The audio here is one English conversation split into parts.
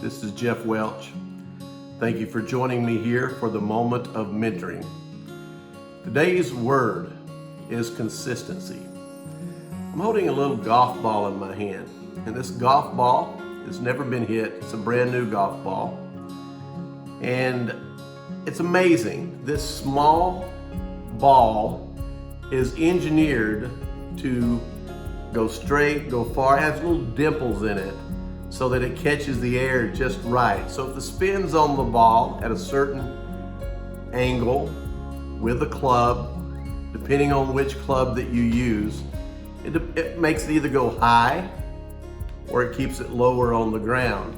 This is Jef Welch. Thank you for joining me here for the moment of mentoring. Today's word is consistency. I'm holding a little golf ball in my hand, and this golf ball has never been hit. It's a brand new golf ball, and it's amazing. This small ball is engineered to go straight, go far. It has little dimples in it so that it catches the air just right. So if the spin's on the ball at a certain angle with the club, depending on which club that you use, it makes it either go high or it keeps it lower on the ground.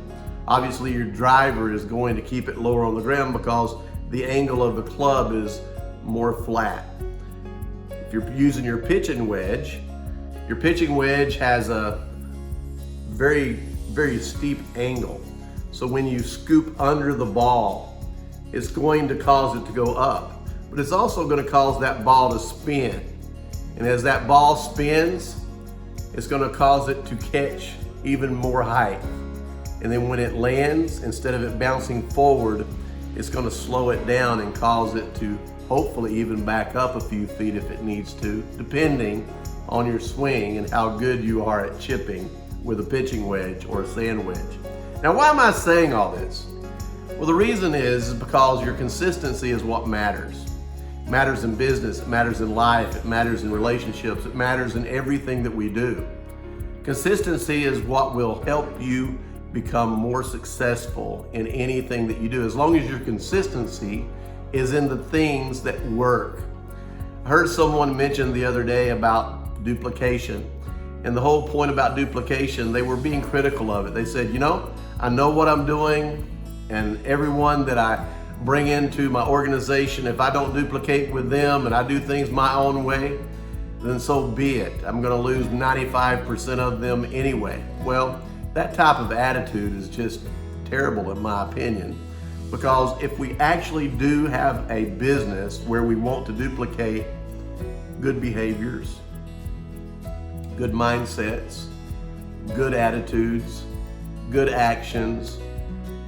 Obviously your driver is going to keep it lower on the ground because the angle of the club is more flat. If you're using your pitching wedge has a very steep angle. So when you scoop under the ball, it's going to cause it to go up, but it's also going to cause that ball to spin. And as that ball spins, it's going to cause it to catch even more height. And then when it lands, instead of it bouncing forward, it's going to slow it down and cause it to hopefully even back up a few feet if it needs to, depending on your swing and how good you are at chipping with a pitching wedge or a sand wedge. Now, why am I saying all this? Well, the reason is because your consistency is what matters. It matters in business, it matters in life, it matters in relationships, it matters in everything that we do. Consistency is what will help you become more successful in anything that you do, as long as your consistency is in the things that work. I heard someone mention the other day about duplication. And the whole point about duplication, they were being critical of it. They said, I know what I'm doing, and everyone that I bring into my organization, if I don't duplicate with them and I do things my own way, then so be it. I'm gonna lose 95% of them anyway. Well, that type of attitude is just terrible in my opinion, because if we actually do have a business where we want to duplicate good behaviors, good mindsets, good attitudes, good actions,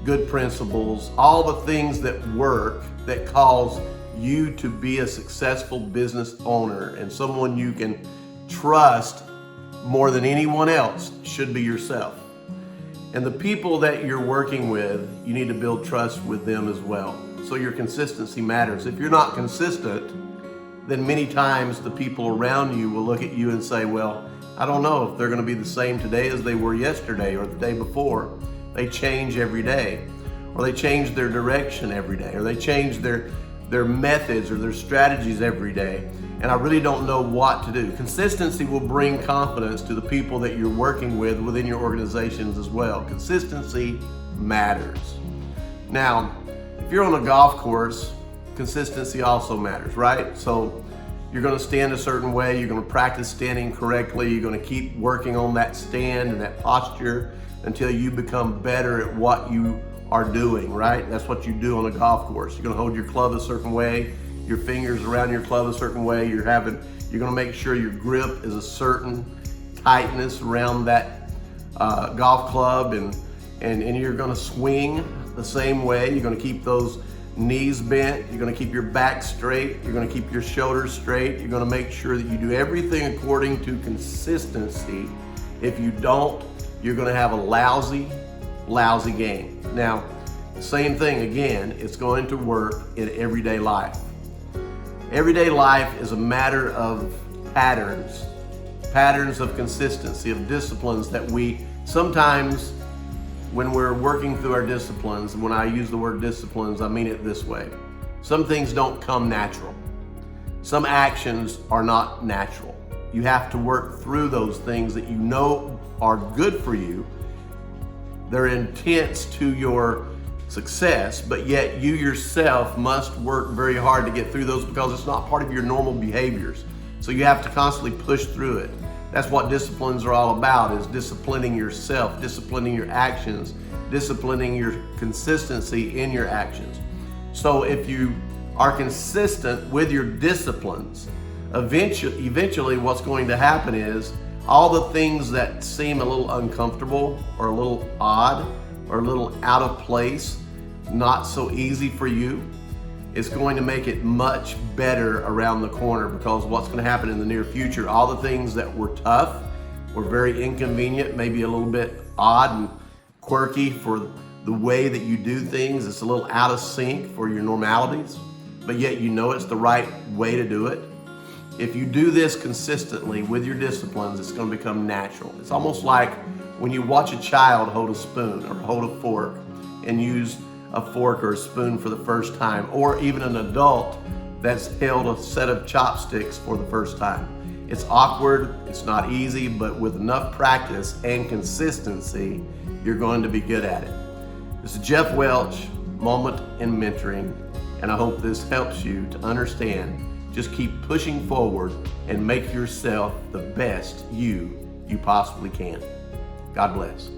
good principles, all the things that work that cause you to be a successful business owner and someone you can trust more than anyone else should be yourself. And the people that you're working with, you need to build trust with them as well. So your consistency matters. If you're not consistent, then many times the people around you will look at you and say, well, I don't know if they're going to be the same today as they were yesterday or the day before. They change every day, or they change their direction every day, or they change their methods or their strategies every day. And I really don't know what to do. Consistency will bring confidence to the people that you're working with within your organizations as well. Consistency matters. Now, if you're on a golf course, consistency also matters, right? So you're going to stand a certain way, you're going to practice standing correctly, you're going to keep working on that stand and that posture until you become better at what you are doing, right? That's what you do on a golf course. You're going to hold your club a certain way, your fingers around your club a certain way, you're going to make sure your grip is a certain tightness around that golf club, and you're going to swing the same way. You're going to keep those knees bent, you're going to keep your back straight, you're going to keep your shoulders straight, you're going to make sure that you do everything according to consistency. If you don't, you're going to have a lousy game. Now, same thing again, it's going to work in everyday life. Everyday life is a matter of patterns of consistency, of disciplines that we sometimes, when we're working through our disciplines, and when I use the word disciplines, I mean it this way. Some things don't come natural. Some actions are not natural. You have to work through those things that you know are good for you. They're intense to your success, but yet you yourself must work very hard to get through those because it's not part of your normal behaviors. So you have to constantly push through it. That's what disciplines are all about, is disciplining yourself, disciplining your actions, disciplining your consistency in your actions. So if you are consistent with your disciplines, eventually what's going to happen is all the things that seem a little uncomfortable or a little odd or a little out of place, not so easy for you, it's going to make it much better around the corner, because what's going to happen in the near future, all the things that were tough, were very inconvenient, maybe a little bit odd and quirky for the way that you do things. It's a little out of sync for your normalities, but yet you know it's the right way to do it. If you do this consistently with your disciplines, it's going to become natural. It's almost like when you watch a child hold a spoon or hold a fork and use a fork or a spoon for the first time, or even an adult that's held a set of chopsticks for the first time. It's awkward, it's not easy, but with enough practice and consistency, you're going to be good at it. This is Jef Welch, Moment in Mentoring, and I hope this helps you to understand. Just keep pushing forward and make yourself the best you possibly can. God bless.